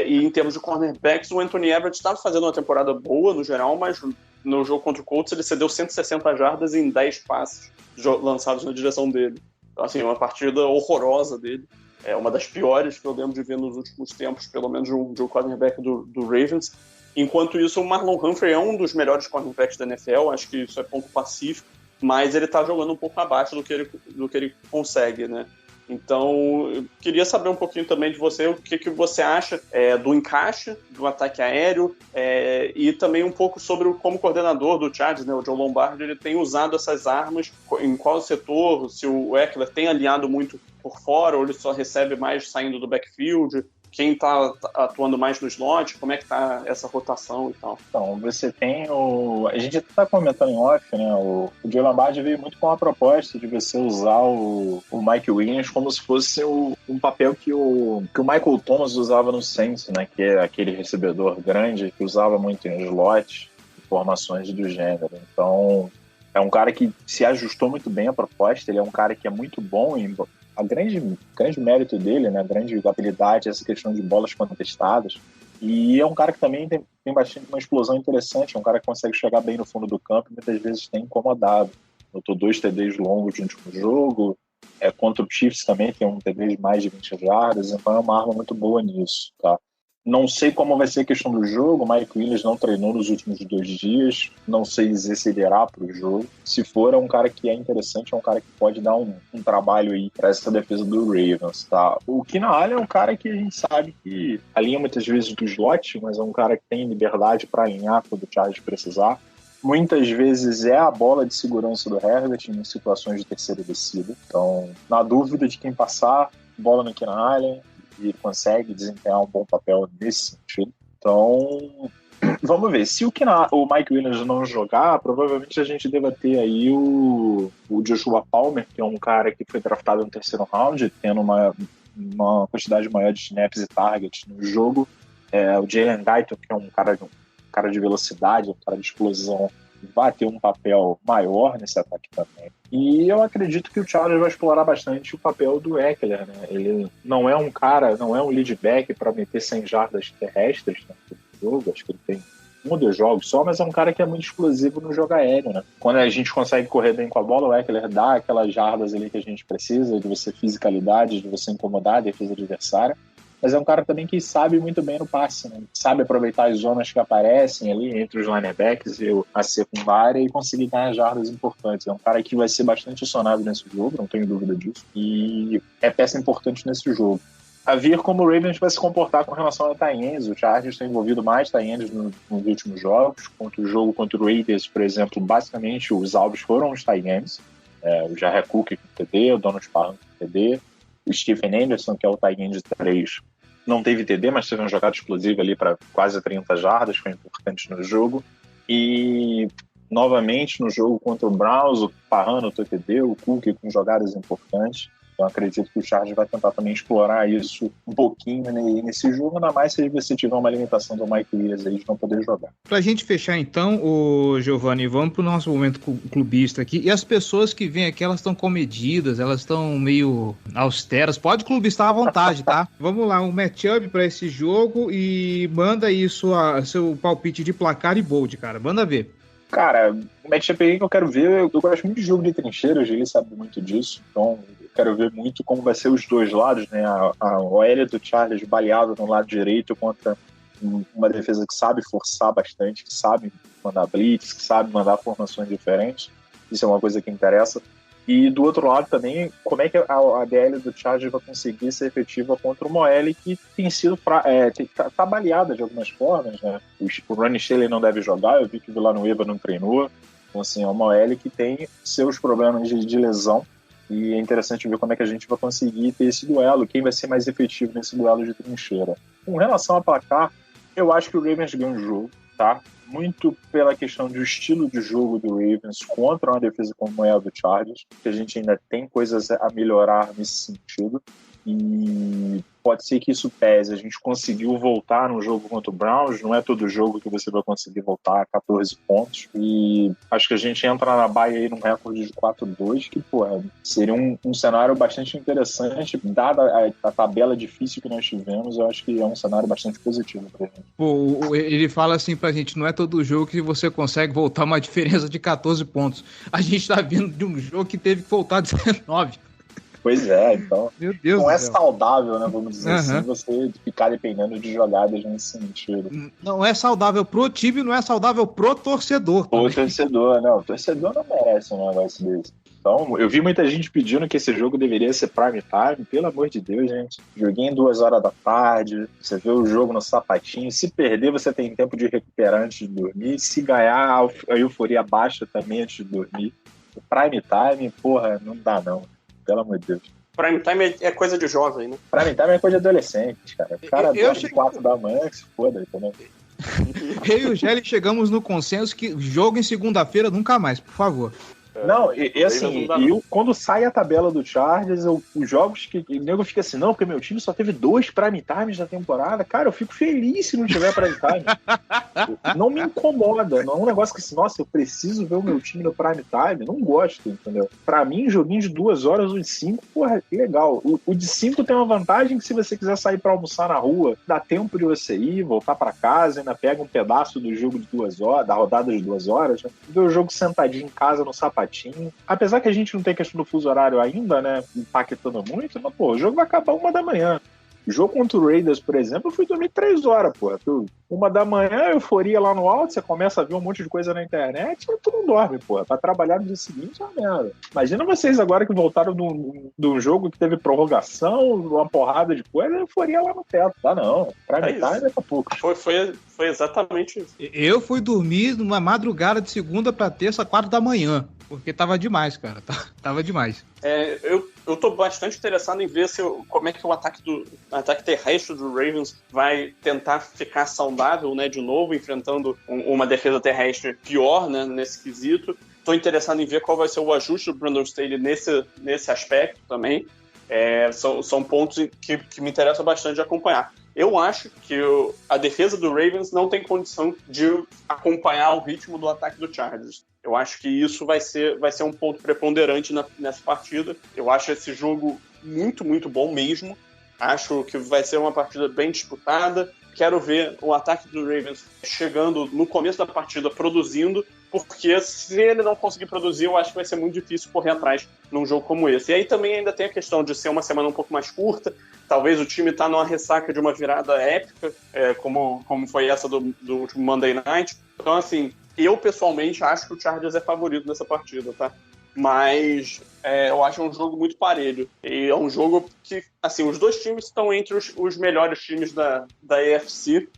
E em termos de cornerbacks, o Anthony Everett estava fazendo uma temporada boa no geral, mas no jogo contra o Colts ele cedeu 160 jardas em 10 passes lançados na direção dele. Então, assim, uma partida horrorosa dele. É uma das piores que eu lembro de ver nos últimos tempos, pelo menos de um cornerback do Ravens. Enquanto isso, o Marlon Humphrey é um dos melhores cornerbacks da NFL, acho que isso é ponto pacífico. mas ele tá jogando um pouco abaixo do que ele consegue, né? Então, eu queria saber um pouquinho também de você, o que você acha do encaixe do ataque aéreo e também um pouco sobre como coordenador do Chargers, né, o Joe Lombardi, ele tem usado essas armas, em qual setor, se o Ekeler tem alinhado muito por fora ou ele só recebe mais saindo do backfield, quem está atuando mais no slot, como é que está essa rotação e tal? Então, você tem a gente está comentando em off, né? O Joe Lombardi veio muito com a proposta de você usar o Mike Williams como se fosse um papel que o Michael Thomas usava no Saints, né? Que é aquele recebedor grande que usava muito em slot, formações do gênero. Então, é um cara que se ajustou muito bem à proposta, ele é um cara que é muito bom em... A grande mérito dele, né, a grande habilidade, essa questão de bolas contestadas. E é um cara que também tem bastante uma explosão interessante, é um cara que consegue chegar bem no fundo do campo e muitas vezes tem incomodado. Notou 2 TDs longos no último jogo, contra o Chiefs também tem um TD de mais de 20 jardas, então é uma arma muito boa nisso, tá? Não sei como vai ser a questão do jogo, o Mike Williams não treinou nos últimos 2 dias, não sei dizer se ele irá para o jogo. Se for, é um cara que é interessante, é um cara que pode dar um trabalho aí para essa defesa do Ravens, tá? O Keenan Allen é um cara que a gente sabe que alinha muitas vezes do slot, mas é um cara que tem liberdade para alinhar quando o Chargers precisar. Muitas vezes é a bola de segurança do Herbert em situações de terceira descida. Então, na dúvida de quem passar, bola no Keenan Allen, e consegue desempenhar um bom papel nesse sentido. Então, vamos ver. Se o Mike Williams não jogar, provavelmente a gente deva ter aí o Joshua Palmer, que é um cara que foi draftado no 3º round, tendo uma quantidade maior de snaps e targets no jogo. O Jalen Guyton, que é um cara de velocidade, um cara de explosão, vai ter um papel maior nesse ataque também. E eu acredito que o Chargers vai explorar bastante o papel do Ekeler, né? Ele não é um lead back para meter 100 jardas terrestres no jogo, acho que ele tem 1 ou 2 jogos só, mas é um cara que é muito explosivo no jogo aéreo, né? Quando a gente consegue correr bem com a bola, o Ekeler dá aquelas jardas ali que a gente precisa, de você fisicalidade, de você incomodar a defesa adversária. Mas é um cara também que sabe muito bem no passe, né? Sabe aproveitar as zonas que aparecem ali entre os linebackers e a secundária e conseguir ganhar jardas importantes. É um cara que vai ser bastante acionado nesse jogo, não tenho dúvida disso, e é peça importante nesse jogo. A ver como o Ravens vai se comportar com relação a tie-ends. O Chargers tem envolvido mais tie-ends nos últimos jogos. O jogo contra o Raiders, por exemplo, basicamente os alvos foram os tie-ends. O Jared Cook com TD, o Donald Parham com TD, o Stephen Anderson, que é o tie-end de 3, não teve TD, mas teve uma jogada explosiva ali para quase 30 jardas, foi importante no jogo. E, novamente, no jogo contra o Browns, o Parham no TD, o Cook com jogadas importantes. Então, acredito que o Chargers vai tentar também explorar isso um pouquinho nesse jogo, ainda mais se você tiver uma limitação do Mike Williams aí de não poder jogar. Pra gente fechar, então, Giovanni, vamos pro nosso momento clubista aqui. E as pessoas que vêm aqui, elas estão comedidas, elas estão meio austeras. Pode clubistar à vontade, tá? Vamos lá, um matchup pra esse jogo e manda aí seu palpite de placar e bold, cara. Manda ver. Cara, o matchup aí que eu quero ver, eu gosto muito de jogo de trincheiras, ele sabe muito disso, então eu quero ver muito como vai ser os dois lados, né? A OL do Chargers baleado no lado direito contra uma defesa que sabe forçar bastante, que sabe mandar blitz, que sabe mandar formações diferentes, isso é uma coisa que interessa. E do outro lado também, como é que a DL do Chargers vai conseguir ser efetiva contra uma OL que tem sido tá baleada de algumas formas, né? O Ronnie Stanley não deve jogar, eu vi que o Villanueva não treinou, então assim, é uma OL que tem seus problemas de lesão e é interessante ver como é que a gente vai conseguir ter esse duelo, quem vai ser mais efetivo nesse duelo de trincheira. Com relação a placar, eu acho que o Ravens ganha o jogo, tá? Muito pela questão do estilo de jogo do Ravens contra uma defesa como é a do Chargers, que a gente ainda tem coisas a melhorar nesse sentido, e pode ser que isso pese. A gente conseguiu voltar no jogo contra o Browns, não é todo jogo que você vai conseguir voltar a 14 pontos, e acho que a gente entra na baia aí num recorde de 4-2, que seria um cenário bastante interessante, dada a tabela difícil que nós tivemos. Eu acho que é um cenário bastante positivo pra gente. Pô, ele fala assim pra gente, não é todo jogo que você consegue voltar uma diferença de 14 pontos. A gente tá vindo de um jogo que teve que voltar 19. Pois é, então Meu Deus não do é céu. saudável, né, vamos dizer assim, você ficar dependendo de jogadas nesse sentido. Não é saudável pro time, não é saudável pro torcedor. O torcedor não merece um negócio desse. Então, eu vi muita gente pedindo que esse jogo deveria ser prime time. Pelo amor de Deus, gente. Joguinho 2 horas da tarde, você vê o jogo no sapatinho. Se perder, você tem tempo de recuperar antes de dormir. Se ganhar, a euforia baixa também antes de dormir. Prime time, porra, não dá não. Pelo amor de Deus. Prime time é coisa de jovem, né? Prime time é coisa de adolescente, cara. O cara dorme 4 da manhã, que se foda, entendeu? Eu e o Gelli chegamos no consenso que jogo em segunda-feira nunca mais, por favor. Não, e assim, quando sai a tabela do Chargers, os jogos que o nego fica assim, não, porque meu time só teve 2 prime times na temporada, cara, eu fico feliz se não tiver prime time. Não me incomoda, não é um negócio que assim, nossa, eu preciso ver o meu time no prime time, não gosto, entendeu? Pra mim, joguinho de 2 horas, o de 5, porra, legal. O de 5 tem uma vantagem que se você quiser sair pra almoçar na rua, dá tempo de você ir, voltar pra casa, ainda pega um pedaço do jogo de 2 horas, da rodada de 2 horas, né? Ver o jogo sentadinho em casa no sapatinho. Apesar que a gente não tem questão do fuso horário ainda, né, impactando muito, mas, pô, o jogo vai acabar 1 da manhã. O jogo contra o Raiders, por exemplo, eu fui dormir 3 horas, pô. 1 da manhã, euforia lá no alto, você começa a ver um monte de coisa na internet, mas tu não dorme, pô. Pra trabalhar no dia seguinte é uma merda. Imagina vocês agora que voltaram de um jogo que teve prorrogação, uma porrada de coisa, euforia lá no teto. Tá não, prime time daqui a pouco. Foi exatamente isso. Eu fui dormir numa madrugada de segunda pra terça, 4 da manhã. Porque tava demais, cara. Tava demais. Eu tô bastante interessado em ver como é que o ataque terrestre do Ravens vai tentar ficar saudável, né, de novo, enfrentando uma defesa terrestre pior, né, nesse quesito. Tô interessado em ver qual vai ser o ajuste do Brandon Staley nesse aspecto também. São pontos que me interessam bastante de acompanhar. Eu acho que a defesa do Ravens não tem condição de acompanhar o ritmo do ataque do Chargers. Eu acho que isso vai ser um ponto preponderante nessa partida. Eu acho esse jogo muito, muito bom mesmo. Acho que vai ser uma partida bem disputada. Quero ver o ataque do Ravens chegando no começo da partida produzindo, porque se ele não conseguir produzir, eu acho que vai ser muito difícil correr atrás num jogo como esse. E aí também ainda tem a questão de ser uma semana um pouco mais curta. Talvez o time tá numa ressaca de uma virada épica, como foi essa do último Monday Night. Então, assim, eu pessoalmente acho que o Chargers é favorito nessa partida, tá? Mas eu acho um jogo muito parelho. E é um jogo que, assim, os dois times estão entre os melhores times da AFC.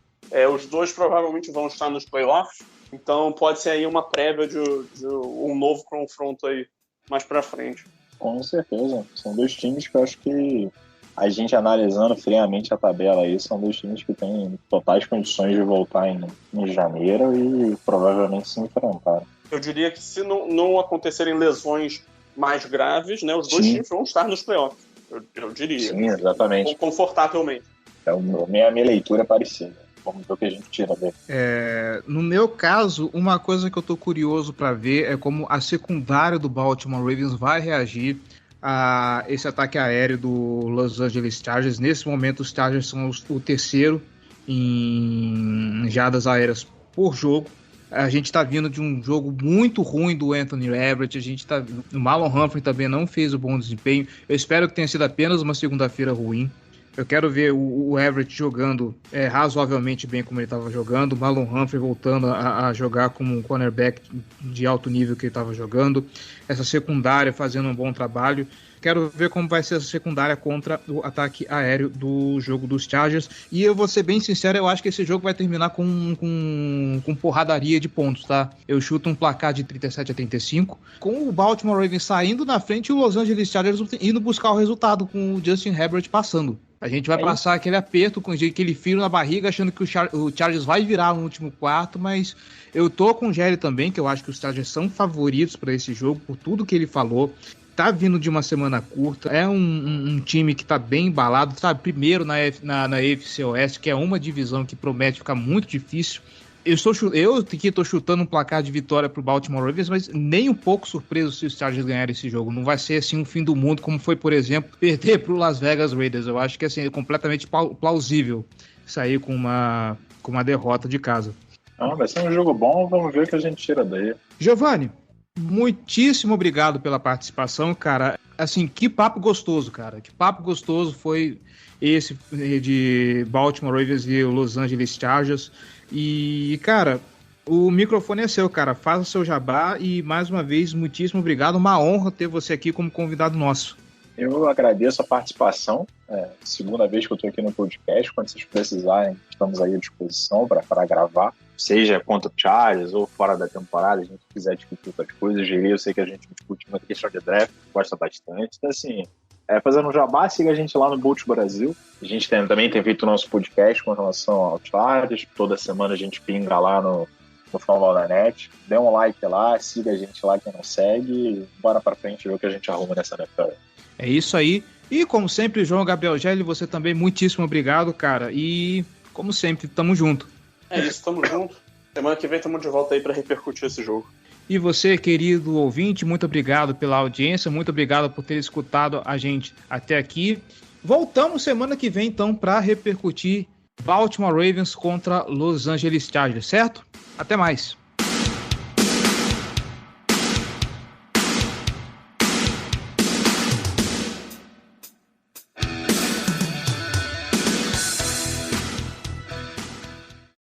Os dois provavelmente vão estar nos playoffs. Então pode ser aí uma prévia de um novo confronto aí mais pra frente. Com certeza. São dois times que eu acho que a gente analisando friamente a tabela aí, são dois times que têm totais condições de voltar em janeiro e provavelmente se enfrentar. Eu diria que se não acontecerem lesões mais graves, né, os dois times vão estar nos playoffs. Eu diria. Sim, exatamente. Confortavelmente. A minha leitura é parecida. Vamos ver o que a gente tira dele. No meu caso, uma coisa que eu tô curioso para ver é como a secundária do Baltimore Ravens vai reagir a esse ataque aéreo do Los Angeles Chargers. Nesse momento, os Chargers são o terceiro em jardas aéreas por jogo. A gente está vindo de um jogo muito ruim do Anthony Everett. O Marlon Humphrey também não fez o bom desempenho. Eu espero que tenha sido apenas uma segunda-feira ruim. Eu quero ver o Everett jogando razoavelmente bem como ele estava jogando. O Marlon Humphrey voltando a jogar como um cornerback de alto nível que ele estava jogando. Essa secundária fazendo um bom trabalho. Quero ver como vai ser essa secundária contra o ataque aéreo do jogo dos Chargers. E eu vou ser bem sincero, eu acho que esse jogo vai terminar com porradaria de pontos, tá? Eu chuto um placar de 37-35, com o Baltimore Ravens saindo na frente e o Los Angeles Chargers indo buscar o resultado com o Justin Herbert passando. A gente vai passar aquele aperto, com aquele frio na barriga, achando que o Chargers vai virar no último quarto, mas eu tô com o Jerry também, que eu acho que os Chargers são favoritos para esse jogo, por tudo que ele falou. Tá vindo de uma semana curta, é um time que tá bem embalado, sabe? Primeiro na AFC Oeste, que é uma divisão que promete ficar muito difícil. Eu que tô chutando um placar de vitória pro Baltimore Ravens, mas nem um pouco surpreso se os Chargers ganharem esse jogo. Não vai ser assim um fim do mundo, como foi, por exemplo, perder pro Las Vegas Raiders. Eu acho que assim, é completamente plausível sair com uma derrota de casa. Vai ser um jogo bom, vamos ver o que a gente tira daí. Giovanni, muitíssimo obrigado pela participação, cara. assim, que papo gostoso, cara. Que papo gostoso foi esse de Baltimore Ravens e Los Angeles Chargers. E, cara, o microfone é seu, cara. Faça o seu jabá e, mais uma vez, muitíssimo obrigado. Uma honra ter você aqui como convidado nosso. Eu agradeço a participação. Segunda vez que eu estou aqui no podcast. Quando vocês precisarem, estamos aí à disposição para gravar. Seja contra o Chargers ou fora da temporada, a gente quiser discutir outras coisas. Eu sei que a gente discute muita questão de draft, gosta bastante. Então, assim, fazendo um jabá, siga a gente lá no Bolt Brasil. A gente também tem feito o nosso podcast com relação aos Chargers. Toda semana a gente pinga lá no Fórmula da Net. Dê um like lá, siga a gente lá quem não segue. E bora pra frente ver o que a gente arruma nessa NFL. É isso aí. E, como sempre, João Gabriel Gelli, você também, muitíssimo obrigado, cara. E, como sempre, tamo junto. É isso, tamo junto. Semana que vem tamo de volta aí pra repercutir esse jogo. E você, querido ouvinte, muito obrigado pela audiência, muito obrigado por ter escutado a gente até aqui. Voltamos semana que vem, então, para repercutir Baltimore Ravens contra Los Angeles Chargers, certo? Até mais.